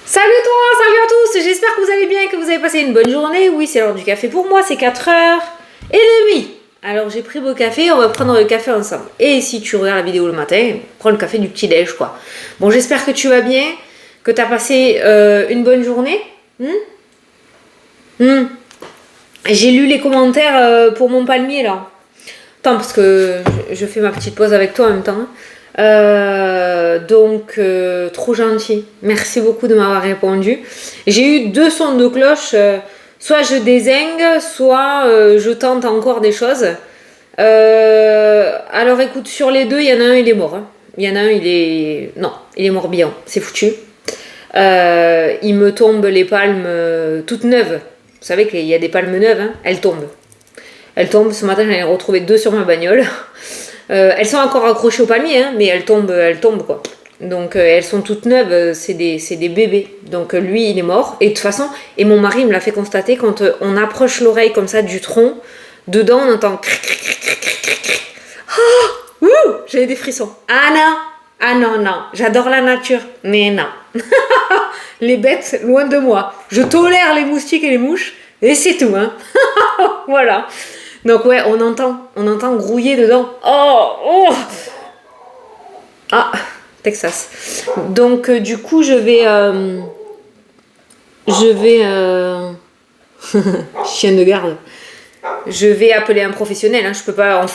Salut toi, salut à tous, j'espère que vous allez bien, que vous avez passé une bonne journée. Oui, c'est l'heure du café pour moi, c'est 4h30. Alors j'ai pris vos cafés, on va prendre le café ensemble. Et si tu regardes la vidéo le matin, prends le café du petit-déj quoi. Bon, j'espère que tu vas bien, que tu as passé une bonne journée. J'ai lu les commentaires pour mon palmier là. Attends, parce que je fais ma petite pause avec toi en même temps. Donc, trop gentil. Merci beaucoup de m'avoir répondu. J'ai eu 2 sons de cloche. Soit je dézingue, soit je tente encore des choses. Alors écoute, sur les deux, il y en a un, il est mort. Hein. Il y en a un, Non, il est morbihan. C'est foutu. Il me tombe les palmes toutes neuves. Vous savez qu'il y a des palmes neuves, hein. Elles tombent. Elles tombent. Ce matin, j'en ai retrouvé 2 sur ma bagnole. Elles sont encore accrochées au palmier, hein, mais elles tombent quoi. Donc elles sont toutes neuves, c'est des bébés. Donc lui, il est mort. Et de toute façon, et mon mari me l'a fait constater, quand on approche l'oreille comme ça du tronc, dedans on entend cric, cric, cric, cric, cric, cric. Oh, j'avais des frissons. Ah non, j'adore la nature, mais non. Les bêtes, loin de moi. Je tolère les moustiques et les mouches, et c'est tout, hein. Voilà. Donc ouais, on entend grouiller dedans. Oh. Ah, Texas. Donc du coup, je vais chien de garde. Je vais appeler un professionnel. Hein.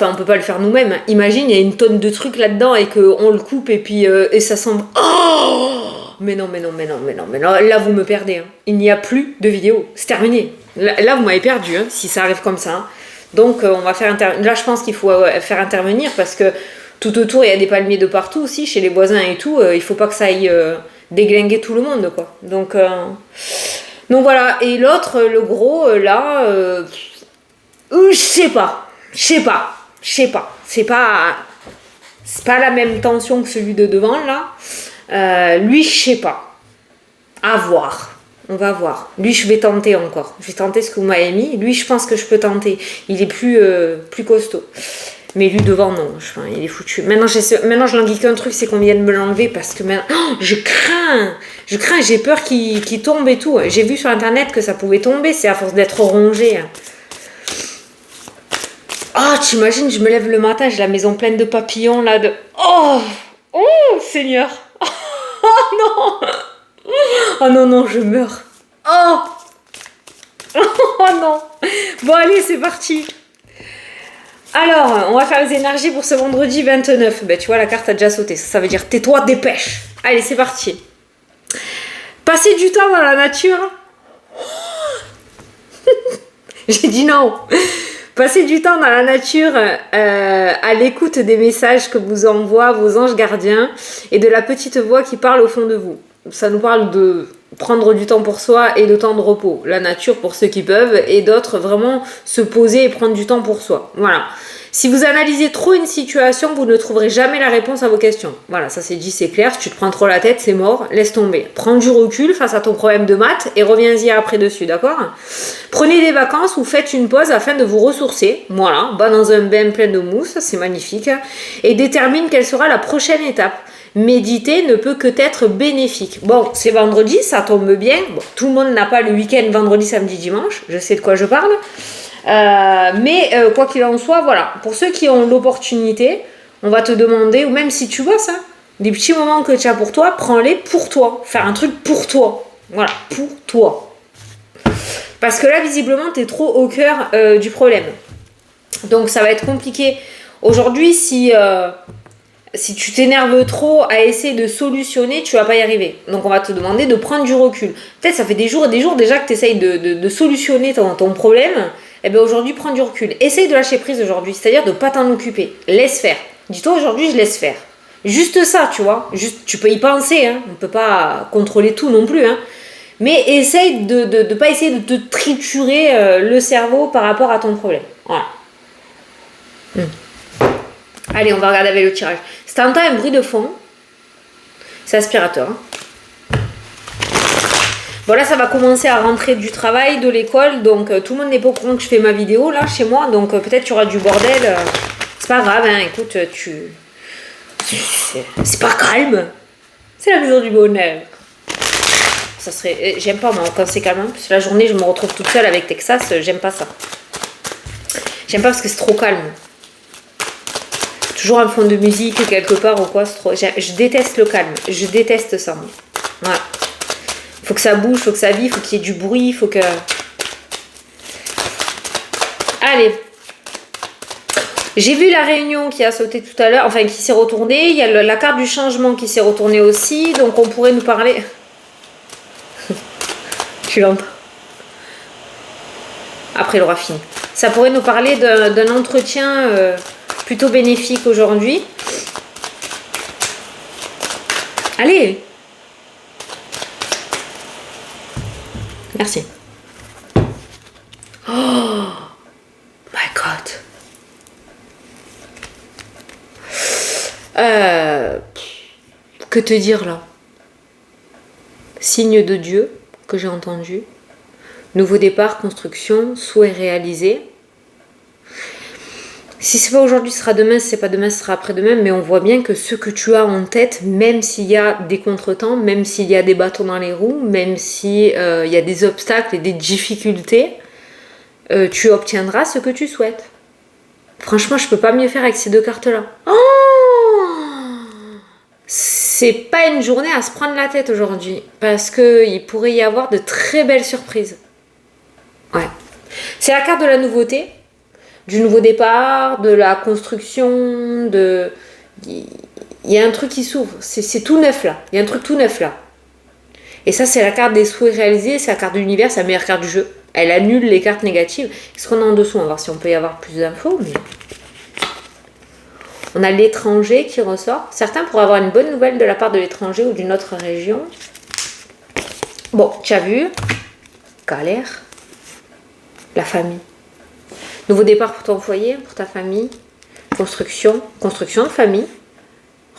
On peut pas le faire nous-mêmes. Imagine, il y a une tonne de trucs là-dedans et qu'on le coupe et puis et ça semble. Oh, mais non. Là, vous me perdez. Hein. Il n'y a plus de vidéo. C'est terminé. Là, vous m'avez perdu. Hein, si ça arrive comme ça. Hein. Donc on va faire intervenir. Là je pense qu'il faut faire intervenir parce que tout autour il y a des palmiers de partout aussi, chez les voisins et tout. Il faut pas que ça aille déglinguer tout le monde quoi. Donc voilà. Et l'autre, le gros, là, je sais pas. C'est pas la même tension que celui de devant là. Lui je sais pas. À voir. On va voir. Lui, je vais tenter encore. Je vais tenter ce que vous m'avez mis. Lui, je pense que je peux tenter. Il est plus costaud. Mais lui, devant, non. Il est foutu. Maintenant, je languis qu'un truc, c'est qu'on vienne de me l'enlever parce que maintenant... Oh, je crains. J'ai peur qu'il tombe et tout. J'ai vu sur Internet que ça pouvait tomber. C'est à force d'être rongé. Oh, t'imagines, je me lève le matin, j'ai la maison pleine de papillons, là, de... Oh, Seigneur. Oh, non. Non, je meurs. Oh non. Bon, allez, c'est parti. Alors, on va faire les énergies pour ce vendredi 29. Ben, tu vois, la carte a déjà sauté. Ça veut dire tais-toi, dépêche. Allez, c'est parti. Passer du temps dans la nature. J'ai dit non. Passer du temps dans la nature à l'écoute des messages que vous envoient vos anges gardiens et de la petite voix qui parle au fond de vous. Ça nous parle de prendre du temps pour soi et de temps de repos. La nature pour ceux qui peuvent et d'autres vraiment se poser et prendre du temps pour soi. Voilà. Si vous analysez trop une situation, vous ne trouverez jamais la réponse à vos questions. Voilà, ça c'est dit, c'est clair. Si tu te prends trop la tête, c'est mort. Laisse tomber. Prends du recul face à ton problème de maths et reviens-y après dessus, d'accord ? Prenez des vacances ou faites une pause afin de vous ressourcer. Voilà, va dans un bain plein de mousse, c'est magnifique. Et détermine quelle sera la prochaine étape. Méditer ne peut que être bénéfique. Bon, c'est vendredi, ça tombe bien. Bon, tout le monde n'a pas le week-end vendredi, samedi, dimanche. Je sais de quoi je parle. Mais quoi qu'il en soit, voilà. Pour ceux qui ont l'opportunité, on va te demander, ou même si tu vois ça, des petits moments que tu as pour toi, prends-les pour toi. Faire un truc pour toi. Voilà, pour toi. Parce que là, visiblement, tu es trop au cœur du problème. Donc, ça va être compliqué. Aujourd'hui, si tu t'énerves trop à essayer de solutionner, tu vas pas y arriver. Donc on va te demander de prendre du recul. Peut-être ça fait des jours et des jours déjà que tu essayes de solutionner ton problème. Eh bien aujourd'hui, prends du recul. Essaye de lâcher prise aujourd'hui, c'est-à-dire de pas t'en occuper. Laisse faire. Dis-toi aujourd'hui, je laisse faire. Juste ça, tu vois. Juste, tu peux y penser, hein. On peut pas contrôler tout non plus, hein. Mais essaye de pas essayer de te triturer le cerveau par rapport à ton problème. Voilà. Allez, on va regarder avec le tirage. Si t'entends un bruit de fond, c'est aspirateur. Hein. Bon là, ça va commencer à rentrer du travail, de l'école. Donc tout le monde n'est pas au courant que je fais ma vidéo là, chez moi. Donc peut-être tu auras du bordel. C'est pas grave, hein. Écoute, c'est pas calme. C'est la maison du bonheur. Ça serait... J'aime pas, moi, quand c'est calme. Parce que la journée, je me retrouve toute seule avec Texas. J'aime pas ça. J'aime pas parce que c'est trop calme. Toujours un fond de musique quelque part ou quoi. C'est trop... Je déteste le calme. Je déteste ça, moi. Voilà. Faut que ça bouge, faut que ça vive, faut qu'il y ait du bruit, faut que... Allez. J'ai vu la réunion qui a sauté tout à l'heure, enfin qui s'est retournée. Il y a la carte du changement qui s'est retournée aussi. Donc on pourrait nous parler... Tu l'entends? Après il aura fini. Ça pourrait nous parler d'un entretien plutôt bénéfique aujourd'hui. Allez. Merci. Oh my God. Que te dire là? Signe de Dieu que j'ai entendu. Nouveau départ, construction, souhait réalisé. Si c'est pas aujourd'hui, ce sera demain. Si c'est pas demain, ce sera après-demain. Mais on voit bien que ce que tu as en tête, même s'il y a des contretemps, même s'il y a des bâtons dans les roues, même s'il y a des obstacles et des difficultés, tu obtiendras ce que tu souhaites. Franchement, je peux pas mieux faire avec ces deux cartes-là. Oh, c'est pas une journée à se prendre la tête aujourd'hui. Parce qu'il pourrait y avoir de très belles surprises. Ouais. C'est la carte de la nouveauté, du nouveau départ, de la construction, de... Il y a un truc qui s'ouvre. C'est tout neuf là. Il y a un truc tout neuf là. Et ça, c'est la carte des souhaits réalisés. C'est la carte de l'univers, c'est la meilleure carte du jeu. Elle annule les cartes négatives. Qu'est-ce qu'on a en dessous? On va voir si on peut y avoir plus d'infos. Mais... On a l'étranger qui ressort. Certains pourraient avoir une bonne nouvelle de la part de l'étranger ou d'une autre région. Bon, tu as vu. Galère. La famille. Nouveau départ pour ton foyer, pour ta famille. Construction. Construction de famille.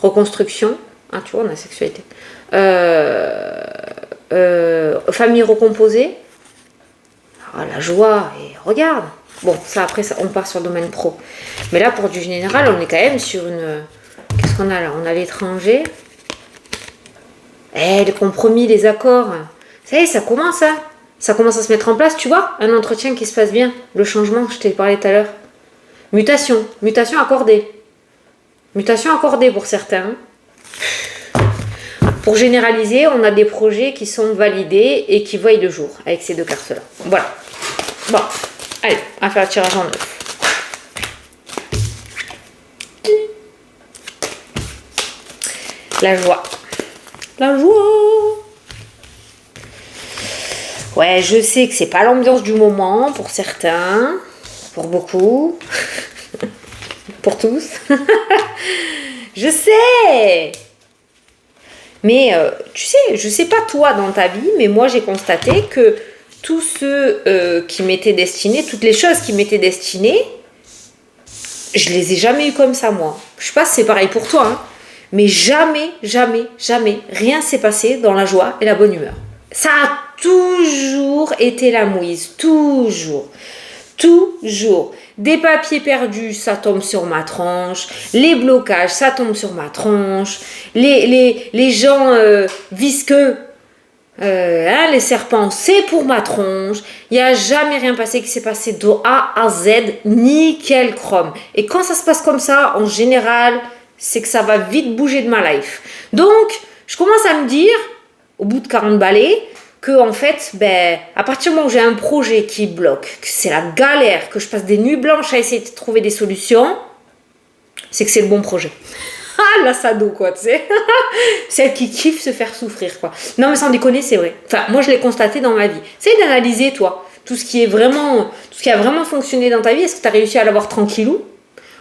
Reconstruction. Ah, tu vois, on a sexualité. Famille recomposée. Ah, la joie. Et regarde. Bon, ça après, on part sur le domaine pro. Mais là, pour du général, on est quand même sur une... Qu'est-ce qu'on a là? On a l'étranger. Les compromis, les accords. Ça y est, ça commence, hein. Ça commence à se mettre en place, tu vois. Un entretien qui se passe bien. Le changement, je t'ai parlé tout à l'heure. Mutation. Mutation accordée. Mutation accordée pour certains. Pour généraliser, on a des projets qui sont validés et qui voient le jour avec ces deux cartes-là. Voilà. Bon. Allez, on va faire le tirage en neuf. La joie. La joie. Ouais, je sais que c'est pas l'ambiance du moment pour certains, pour beaucoup, pour tous. Je sais. Mais tu sais, je sais pas toi dans ta vie, mais moi j'ai constaté que tous ceux qui m'étaient destinés, toutes les choses qui m'étaient destinées, je les ai jamais eu comme ça, moi. Je sais pas si c'est pareil pour toi, hein, mais jamais, jamais, jamais, rien s'est passé dans la joie et la bonne humeur. Ça a toujours été la mouise, toujours. Toujours. Des papiers perdus, ça tombe sur ma tronche. Les blocages, ça tombe sur ma tronche. Les gens visqueux, les serpents, c'est pour ma tronche. Il n'y a jamais rien passé qui s'est passé de A à Z, nickel chrome. Et quand ça se passe comme ça, en général, c'est que ça va vite bouger de ma life. Donc, je commence à me dire, au bout de 40 balais, que en fait, à partir du moment où j'ai un projet qui bloque, que c'est la galère, que je passe des nuits blanches à essayer de trouver des solutions, c'est que c'est le bon projet. Ah, la sado, quoi, tu sais. Celle qui kiffe se faire souffrir, quoi. Non, mais sans déconner, c'est vrai. Enfin, moi, je l'ai constaté dans ma vie. Essaye d'analyser, toi, tout ce qui a vraiment fonctionné dans ta vie. Est-ce que tu as réussi à l'avoir tranquillou?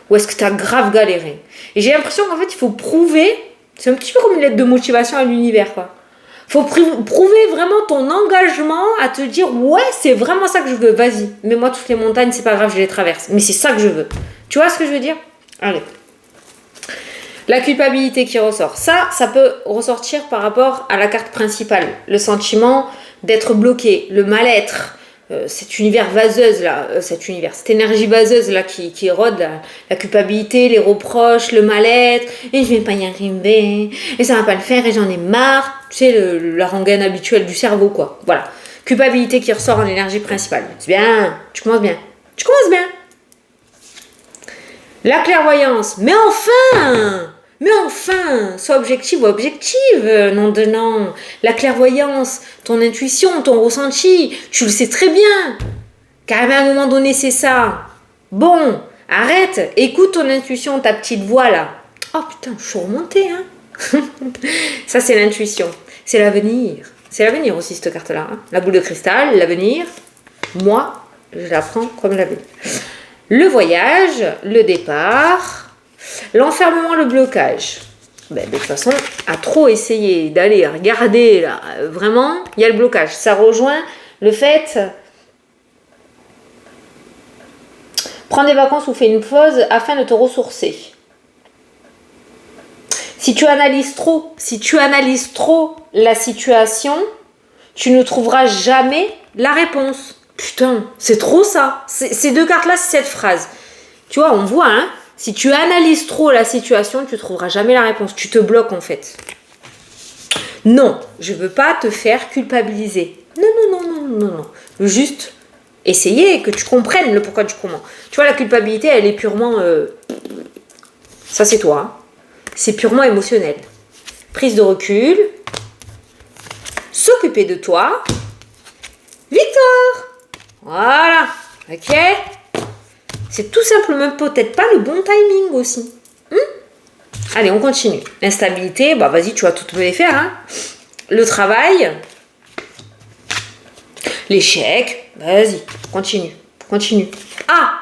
Ou est-ce que tu as grave galéré? Et j'ai l'impression qu'en fait, il faut prouver, c'est un petit peu comme une lettre de motivation à l'univers, quoi. Faut prouver vraiment ton engagement à te dire ouais, c'est vraiment ça que je veux, vas-y. Mais moi, toutes les montagnes, c'est pas grave, je les traverse. Mais c'est ça que je veux. Tu vois ce que je veux dire? Allez. La culpabilité qui ressort. Ça peut ressortir par rapport à la carte principale. Le sentiment d'être bloqué, le mal-être, cet univers vaseuse là, cette énergie vaseuse là qui rôde, la culpabilité, les reproches, le mal-être, et je vais pas y arriver, et ça va pas le faire, et j'en ai marre. Tu sais, la rengaine habituelle du cerveau, quoi. Voilà. Culpabilité qui ressort en énergie principale. C'est bien, tu commences bien. Tu commences bien. La clairvoyance. Mais enfin, sois objective ou objective, non de non. La clairvoyance, ton intuition, ton ressenti, tu le sais très bien. Car à un moment donné, c'est ça. Bon, arrête, écoute ton intuition, ta petite voix là. Oh putain, je suis remontée, hein. Ça, c'est l'intuition. C'est l'avenir. C'est l'avenir aussi, cette carte-là. Hein. La boule de cristal, l'avenir. Moi, je la prends comme l'avenir. Le voyage, le départ, l'enfermement, le blocage. Ben, de toute façon, à trop essayer d'aller regarder, là, vraiment, il y a le blocage. Ça rejoint le fait... Prends des vacances ou fais une pause afin de te ressourcer. Si tu analyses trop la situation, tu ne trouveras jamais la réponse. Putain, c'est trop ça. Ces deux cartes-là, c'est cette phrase. Tu vois, on voit, hein. Si tu analyses trop la situation, tu ne trouveras jamais la réponse. Tu te bloques, en fait. Non, je ne veux pas te faire culpabiliser. Non. Juste essayer que tu comprennes le pourquoi du comment. Tu vois, la culpabilité, elle est purement... Ça, c'est toi, hein. C'est purement émotionnel. Prise de recul. S'occuper de toi. Victoire. Voilà. Ok. C'est tout simplement peut-être pas le bon timing aussi. Allez, on continue. L'instabilité, bah vas-y, tu vas tout me les faire. Hein. Le travail. L'échec. Vas-y, continue. Ah,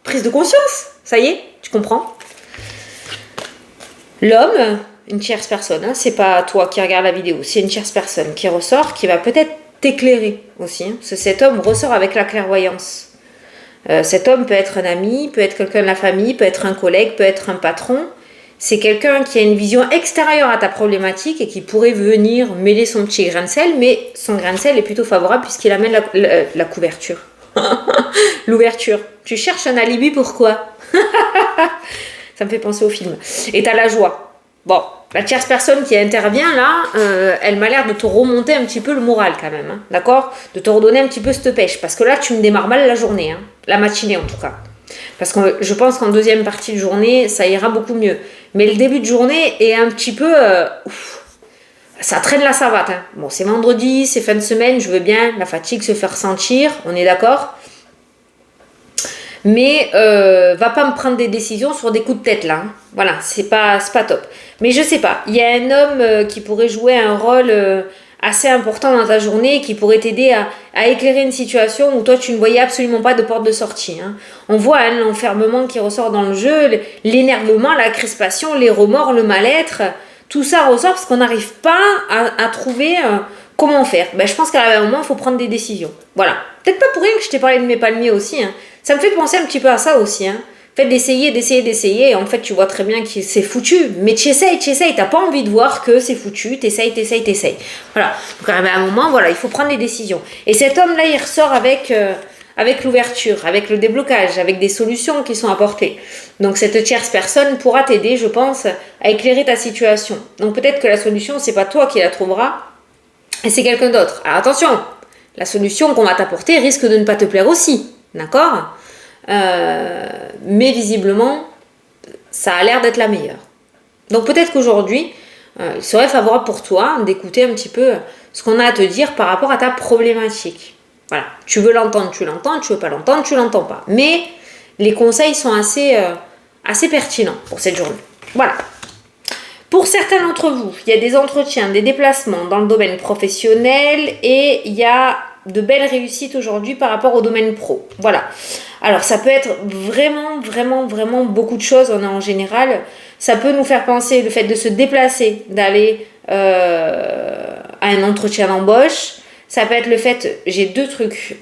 prise de conscience. Ça y est, tu comprends. L'homme, une tierce personne, hein, c'est pas toi qui regarde la vidéo, c'est une tierce personne qui ressort, qui va peut-être t'éclairer aussi. Hein, parce que cet homme ressort avec la clairvoyance. Cet homme peut être un ami, peut être quelqu'un de la famille, peut être un collègue, peut être un patron. C'est quelqu'un qui a une vision extérieure à ta problématique et qui pourrait venir mêler son petit grain de sel, mais son grain de sel est plutôt favorable puisqu'il amène la couverture. L'ouverture. Tu cherches un alibi, pourquoi? Ça me fait penser au film. Et t'as la joie. Bon, la tierce personne qui intervient là, elle m'a l'air de te remonter un petit peu le moral quand même. Hein, d'accord? De te redonner un petit peu cette pêche. Parce que là, tu me démarres mal la journée. Hein, la matinée en tout cas. Parce que je pense qu'en deuxième partie de journée, ça ira beaucoup mieux. Mais le début de journée est un petit peu... ça traîne la savate. Hein. Bon, c'est vendredi, c'est fin de semaine, je veux bien la fatigue se faire sentir. On est d'accord? Mais va pas me prendre des décisions sur des coups de tête là. Hein. Voilà, c'est pas top. Mais je sais pas, il y a un homme qui pourrait jouer un rôle assez important dans ta journée, qui pourrait t'aider à éclairer une situation où toi tu ne voyais absolument pas de porte de sortie. Hein. On voit hein, l'enfermement qui ressort dans le jeu, l'énervement, la crispation, les remords, le mal-être. Tout ça ressort parce qu'on n'arrive pas à trouver comment faire. Ben, je pense qu'à un moment, il faut prendre des décisions. Voilà. Peut-être pas pour rien que je t'ai parlé de mes palmiers aussi. Hein. Ça me fait penser un petit peu à ça aussi. Hein. Fait d'essayer. Et en fait, tu vois très bien que c'est foutu. Mais tu essayes. T'as pas envie de voir que c'est foutu. T'essayes. Voilà. Donc, à un moment, voilà, il faut prendre des décisions. Et cet homme-là, il ressort avec l'ouverture, avec le déblocage, avec des solutions qui sont apportées. Donc, cette tierce personne pourra t'aider, je pense, à éclairer ta situation. Donc, peut-être que la solution, c'est pas toi qui la trouveras, et c'est quelqu'un d'autre. Alors, attention, la solution qu'on va t'apporter risque de ne pas te plaire aussi. D'accord ? Mais visiblement, ça a l'air d'être la meilleure. Donc peut-être qu'aujourd'hui, il serait favorable pour toi d'écouter un petit peu ce qu'on a à te dire par rapport à ta problématique. Voilà, tu veux l'entendre, tu l'entends, tu veux pas l'entendre, tu l'entends pas. Mais les conseils sont assez pertinents pour cette journée. Voilà. Pour certains d'entre vous, il y a des entretiens, des déplacements dans le domaine professionnel et il y a de belles réussites aujourd'hui par rapport au domaine pro. Voilà. Alors, ça peut être vraiment beaucoup de choses en général. Ça peut nous faire penser le fait de se déplacer, d'aller à un entretien d'embauche. Ça peut être le fait, j'ai deux trucs,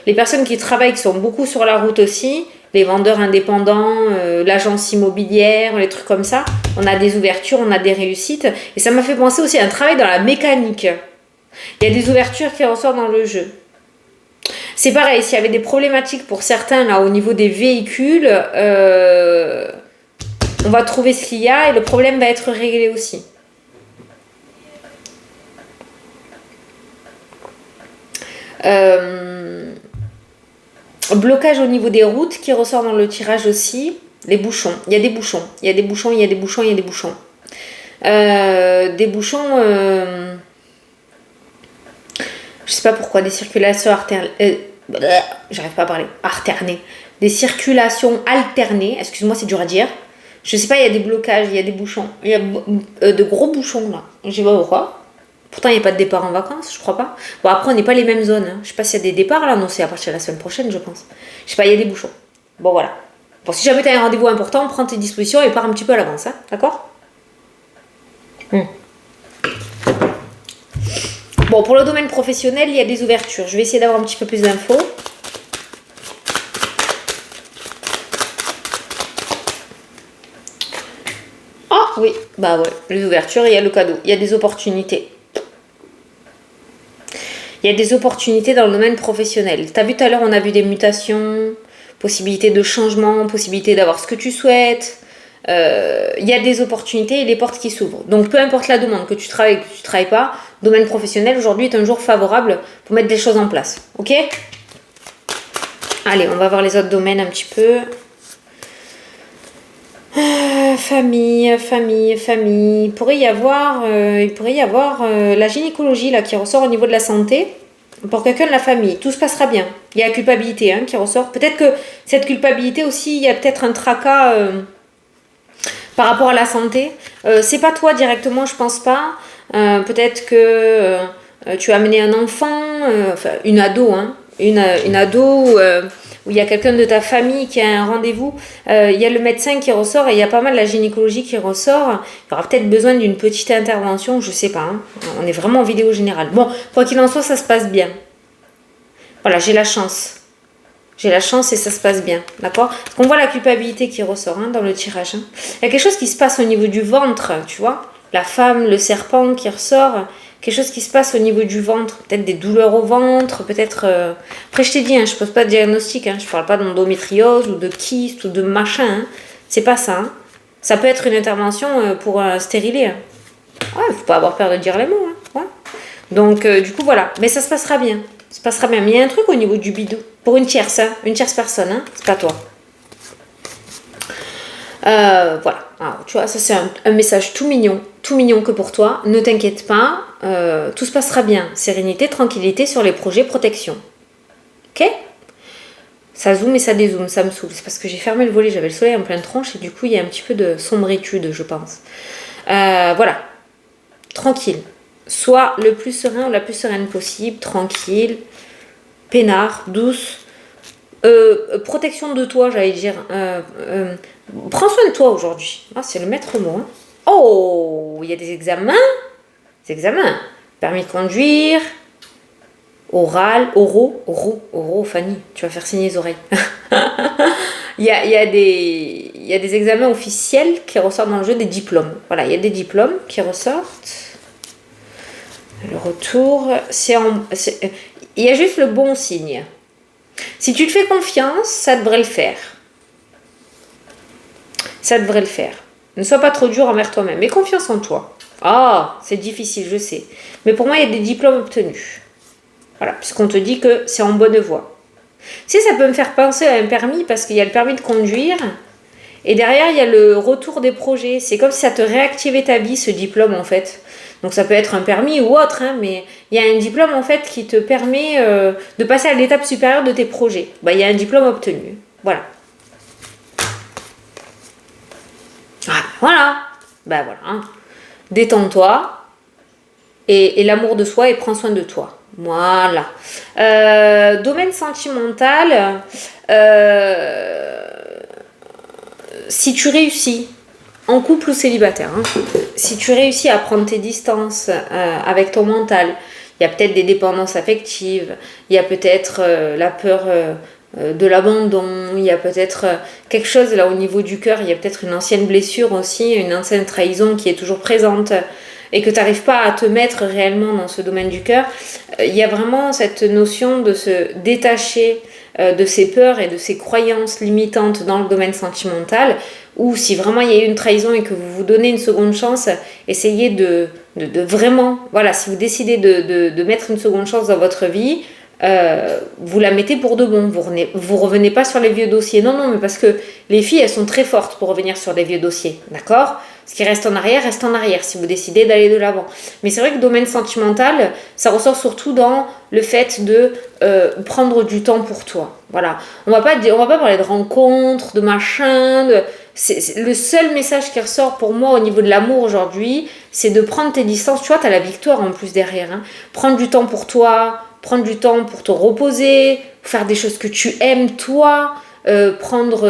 les personnes qui travaillent, qui sont beaucoup sur la route aussi, les vendeurs indépendants, l'agence immobilière, les trucs comme ça. On a des ouvertures, on a des réussites. Et ça m'a fait penser aussi à un travail dans la mécanique. Il y a des ouvertures qui ressortent dans le jeu. C'est pareil, s'il y avait des problématiques pour certains là au niveau des véhicules, on va trouver ce qu'il y a et le problème va être réglé aussi. Blocage au niveau des routes qui ressort dans le tirage aussi. Les bouchons. Il y a des bouchons. Il y a des bouchons, il y a des bouchons, il y a des bouchons. Des bouchons... je sais pas pourquoi, des circulations j'arrive pas à parler. Alternées. Des circulations alternées. Excuse-moi, c'est dur à dire. Je sais pas, il y a des blocages, il y a des bouchons. Il y a de gros bouchons là. Je sais pas pourquoi. Pourtant, il n'y a pas de départ en vacances, je crois pas. Bon, après, on n'est pas les mêmes zones. Hein. Je sais pas s'il y a des départs là. Non, c'est à partir de la semaine prochaine, je pense. Je sais pas, il y a des bouchons. Bon, voilà. Bon, si jamais tu as un rendez-vous important, prends tes dispositions et pars un petit peu à l'avance. Hein. D'accord ? Bon, pour le domaine professionnel, il y a des ouvertures. Je vais essayer d'avoir un petit peu plus d'infos. Ah oui, bah ouais, les ouvertures, il y a le cadeau. Il y a des opportunités. Il y a des opportunités dans le domaine professionnel. T'as vu tout à l'heure, on a vu des mutations, possibilité de changement, possibilité d'avoir ce que tu souhaites. Il y a des opportunités et des portes qui s'ouvrent. Donc peu importe la demande, que tu travailles, que tu ne travailles pas, domaine professionnel aujourd'hui est un jour favorable pour mettre des choses en place. Ok ? Allez, on va voir les autres domaines un petit peu. Famille. Il pourrait y avoir la gynécologie là, qui ressort au niveau de la santé. Pour quelqu'un de la famille, tout se passera bien. Il y a la culpabilité qui ressort. Peut-être que cette culpabilité aussi, il y a peut-être un tracas par rapport à la santé. C'est pas toi directement, je pense pas. Peut-être que tu as amené un enfant, une ado, une ado où il y a quelqu'un de ta famille qui a un rendez-vous. Il y a le médecin qui ressort et il y a pas mal la gynécologie qui ressort. Il y aura peut-être besoin d'une petite intervention, je sais pas. On est vraiment en vidéo générale. Bon, quoi qu'il en soit, ça se passe bien. Voilà, j'ai la chance. J'ai la chance et ça se passe bien, d'accord ? Parce qu'on voit la culpabilité qui ressort dans le tirage. Il y a quelque chose qui se passe au niveau du ventre, tu vois ? La femme, le serpent qui ressort, quelque chose qui se passe au niveau du ventre. Peut-être des douleurs au ventre, peut-être... Après, je t'ai dit, je ne pose pas de diagnostic, je ne parle pas d'endométriose ou de kyste ou de machin. C'est pas ça. Ça peut être une intervention pour un stérilet. Ouais, il ne faut pas avoir peur de dire les mots. Ouais. Donc, du coup, voilà. Mais ça se passera bien. Ça se passera bien. Mais il y a un truc au niveau du bidou. Pour une tierce personne, c'est pas toi. Voilà. Alors, tu vois, ça c'est un message tout mignon que pour toi. Ne t'inquiète pas, tout se passera bien. Sérénité, tranquillité sur les projets, protection. Ok ? Ça zoome et ça dézoome, ça me saoule. C'est parce que j'ai fermé le volet, j'avais le soleil en pleine tronche et du coup il y a un petit peu de sombritude, je pense. Voilà. Tranquille. Sois le plus serein ou la plus sereine possible, tranquille, peinard, douce. Protection de toi, j'allais dire. Prends soin de toi aujourd'hui. Ah, c'est le maître mot. Oh, il y a des examens. Permis de conduire. Oraux, Fanny, tu vas faire signer les oreilles. il y a des examens officiels qui ressortent dans le jeu, des diplômes. Voilà, il y a des diplômes qui ressortent. Le retour, il y a juste le bon signe. Si tu te fais confiance, ça devrait le faire. Ne sois pas trop dur envers toi-même. Aie confiance en toi. Ah, c'est difficile, je sais. Mais pour moi, il y a des diplômes obtenus. Voilà, puisqu'on te dit que c'est en bonne voie. Si ça peut me faire penser à un permis, parce qu'il y a le permis de conduire, et derrière, il y a le retour des projets. C'est comme si ça te réactivait ta vie, ce diplôme, en fait. Donc ça peut être un permis ou autre, mais il y a un diplôme, en fait, qui te permet de passer à l'étape supérieure de tes projets. Il y a un diplôme obtenu. Voilà. Voilà. Détends-toi. Et l'amour de soi et prends soin de toi. Voilà. Domaine sentimental. Si tu réussis, en couple ou célibataire, si tu réussis à prendre tes distances avec ton mental, il y a peut-être des dépendances affectives, il y a peut-être la peur de l'abandon, il y a peut-être quelque chose là au niveau du cœur, il y a peut-être une ancienne blessure aussi, une ancienne trahison qui est toujours présente et que tu n'arrives pas à te mettre réellement dans ce domaine du cœur. Il y a vraiment cette notion de se détacher de ces peurs et de ces croyances limitantes dans le domaine sentimental, ou si vraiment il y a eu une trahison et que vous vous donnez une seconde chance, essayez de vraiment, voilà, si vous décidez de mettre une seconde chance dans votre vie, vous la mettez pour de bon. Vous revenez pas sur les vieux dossiers. Non, non, mais parce que les filles, elles sont très fortes pour revenir sur des vieux dossiers. D'accord? Ce qui reste en arrière si vous décidez d'aller de l'avant. Mais c'est vrai que le domaine sentimental, ça ressort surtout dans le fait de prendre du temps pour toi. Voilà. On va pas parler de rencontres, de machin. Le seul message qui ressort pour moi au niveau de l'amour aujourd'hui, c'est de prendre tes distances. Tu vois, tu as la victoire en plus derrière. Hein. Prendre du temps pour toi, prendre du temps pour te reposer, faire des choses que tu aimes toi. Prendre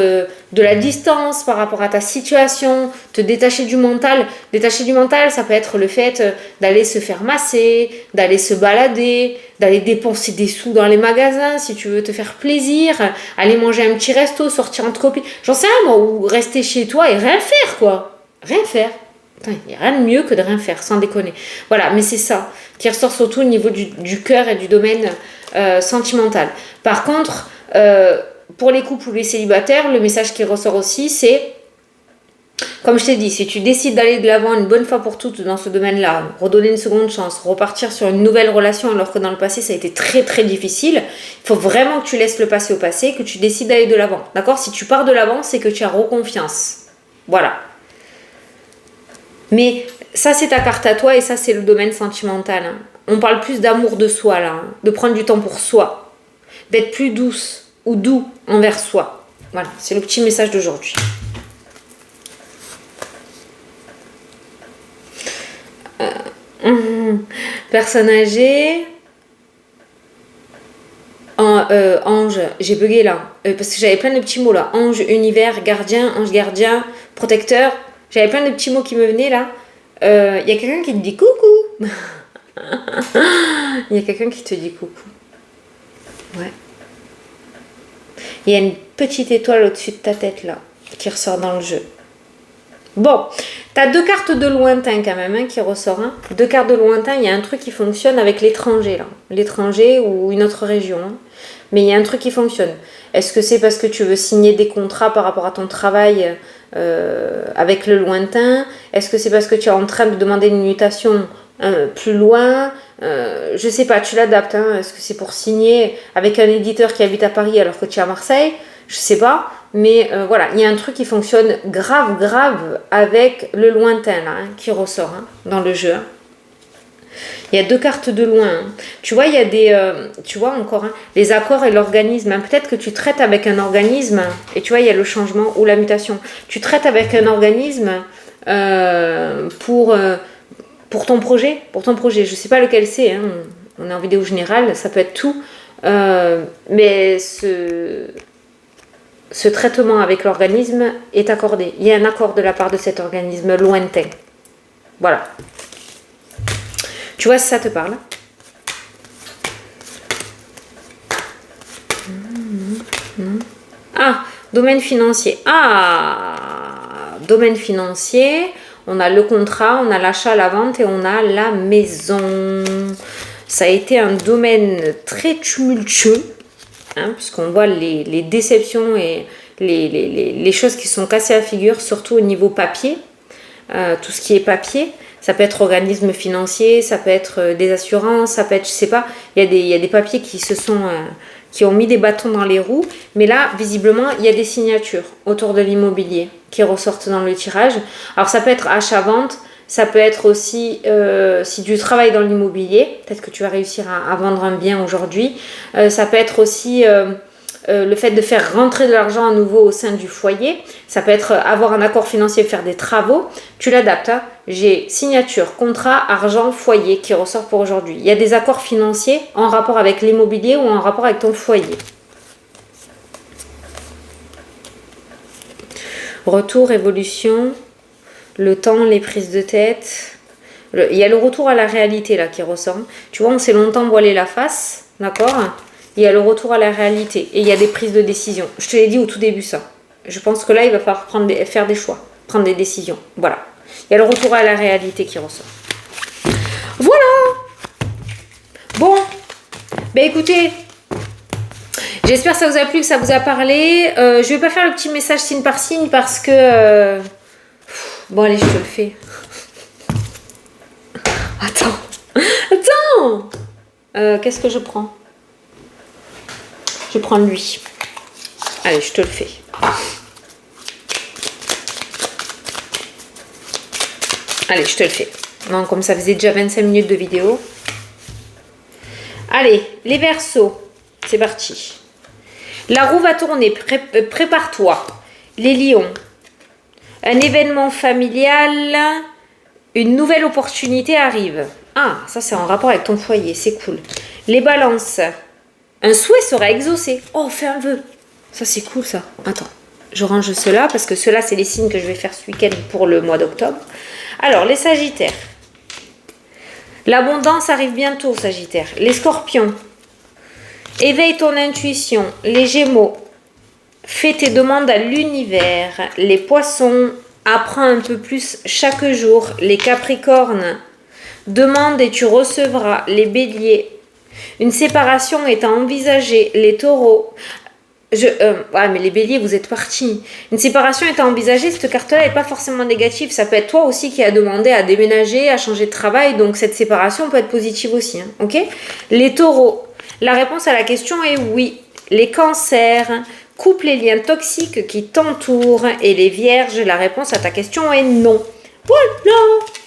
de la distance par rapport à ta situation, te détacher du mental. Détacher du mental, ça peut être le fait d'aller se faire masser, d'aller se balader, d'aller dépenser des sous dans les magasins si tu veux te faire plaisir, aller manger un petit resto, sortir entre copines, j'en sais rien moi, ou rester chez toi et rien faire quoi. Rien faire. Il n'y a rien de mieux que de rien faire, sans déconner. Voilà, mais c'est ça qui ressort surtout au niveau du cœur et du domaine sentimental. Par contre, pour les couples ou les célibataires, le message qui ressort aussi, c'est, comme je t'ai dit, si tu décides d'aller de l'avant une bonne fois pour toutes dans ce domaine-là, redonner une seconde chance, repartir sur une nouvelle relation alors que dans le passé, ça a été très très difficile, il faut vraiment que tu laisses le passé au passé, que tu décides d'aller de l'avant. D'accord? Si tu pars de l'avant, c'est que tu as reconfiance. Voilà. Mais ça, c'est ta carte à toi et ça, c'est le domaine sentimental. Hein. On parle plus d'amour de soi, là, hein, de prendre du temps pour soi, d'être plus douce ou doux envers soi. Voilà, c'est le petit message d'aujourd'hui. Personne âgée. Ange, j'ai bugué là. Parce que j'avais plein de petits mots là. Ange, univers, gardien, ange gardien, protecteur. J'avais plein de petits mots qui me venaient là. Il y a quelqu'un qui te dit coucou. Il y a quelqu'un qui te dit coucou. Ouais. Il y a une petite étoile au-dessus de ta tête là, qui ressort dans le jeu. Bon, t'as deux cartes de lointain quand même, hein, qui ressort. Hein. Deux cartes de lointain, il y a un truc qui fonctionne avec l'étranger là. L'étranger ou une autre région. Hein. Mais il y a un truc qui fonctionne. Est-ce que c'est parce que tu veux signer des contrats par rapport à ton travail avec le lointain? Est-ce que c'est parce que tu es en train de demander une mutation plus loin? Je sais pas, tu l'adaptes. Hein. Est-ce que c'est pour signer avec un éditeur qui habite à Paris alors que tu es à Marseille? Je sais pas. Mais voilà, il y a un truc qui fonctionne grave avec le lointain là, hein, qui ressort hein, dans le jeu. Hein. Il y a deux cartes de loin. Hein. Tu vois, il y a des... tu vois encore, hein, les accords et l'organisme. Hein. Peut-être que tu traites avec un organisme et tu vois, il y a le changement ou la mutation. Tu traites avec un organisme pour ton projet. Je ne sais pas lequel c'est. Hein. On est en vidéo générale, ça peut être tout. Mais ce traitement avec l'organisme est accordé. Il y a un accord de la part de cet organisme lointain. Voilà. Tu vois si ça te parle? Ah, domaine financier. Ah, domaine financier. On a le contrat, on a l'achat, la vente et on a la maison. Ça a été un domaine très tumultueux, hein, puisqu'on voit les déceptions et les choses qui sont cassées à la figure, surtout au niveau papier. Tout ce qui est papier. Ça peut être organisme financier, ça peut être des assurances, ça peut être, je sais pas, il y a des papiers qui ont mis des bâtons dans les roues. Mais là, visiblement, il y a des signatures autour de l'immobilier qui ressortent dans le tirage. Alors, ça peut être achat-vente, ça peut être aussi, si tu travailles dans l'immobilier, peut-être que tu vas réussir à vendre un bien aujourd'hui. Ça peut être aussi... le fait de faire rentrer de l'argent à nouveau au sein du foyer, ça peut être avoir un accord financier, faire des travaux, tu l'adaptes. Hein. J'ai signature, contrat, argent, foyer qui ressort pour aujourd'hui. Il y a des accords financiers en rapport avec l'immobilier ou en rapport avec ton foyer. Retour, évolution, le temps, les prises de tête. Il y a le retour à la réalité là qui ressort. Tu vois, on s'est longtemps voilé la face, d'accord ? Il y a le retour à la réalité et il y a des prises de décision. Je te l'ai dit au tout début ça. Je pense que là, il va falloir faire des choix, prendre des décisions. Voilà. Il y a le retour à la réalité qui ressort. Voilà. Bon. Ben écoutez, j'espère que ça vous a plu, que ça vous a parlé. Je vais pas faire le petit message signe par signe parce que... Bon allez, je te le fais. Attends. Qu'est-ce que je prends ? Je prends lui. Allez, je te le fais. Allez, je te le fais. Non, comme ça faisait déjà 25 minutes de vidéo. Allez, les Verseaux. C'est parti. La roue va tourner. Prépare-toi. Les Lions. Un événement familial. Une nouvelle opportunité arrive. Ah, ça c'est en rapport avec ton foyer. C'est cool. Les Balances. Un souhait sera exaucé. Oh, fais un vœu. Ça c'est cool ça. Attends. Je range cela parce que cela c'est les signes que je vais faire ce week-end pour le mois d'octobre. Alors, les Sagittaires. L'abondance arrive bientôt, Sagittaire. Les Scorpions. Éveille ton intuition. Les Gémeaux. Fais tes demandes à l'univers. Les Poissons. Apprends un peu plus chaque jour. Les Capricornes. Demande et tu recevras. Les Béliers. Une séparation est à envisager. Les Taureaux. Ouais, mais les Béliers, vous êtes partis. Une séparation est à envisager. Cette carte-là n'est pas forcément négative. Ça peut être toi aussi qui a demandé à déménager, à changer de travail. Donc, cette séparation peut être positive aussi. Hein, ok? Les Taureaux. La réponse à la question est oui. Les Cancers. Coupe les liens toxiques qui t'entourent. Et les Vierges. La réponse à ta question est non. Voilà.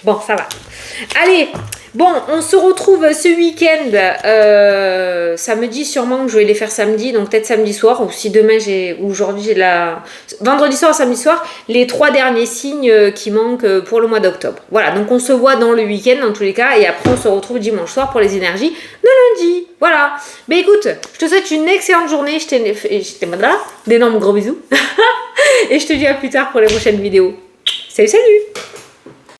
Bon, ça va. Allez. Bon, on se retrouve ce week-end, samedi sûrement, que je vais les faire samedi, donc peut-être samedi soir, ou si demain ou aujourd'hui j'ai vendredi soir, samedi soir, les 3 derniers signes qui manquent pour le mois d'octobre. Voilà, donc on se voit dans le week-end dans tous les cas, et après on se retrouve dimanche soir pour les énergies de lundi. Voilà. Mais écoute, je te souhaite une excellente journée, d'énormes gros bisous, et je te dis à plus tard pour les prochaines vidéos. Salut, salut!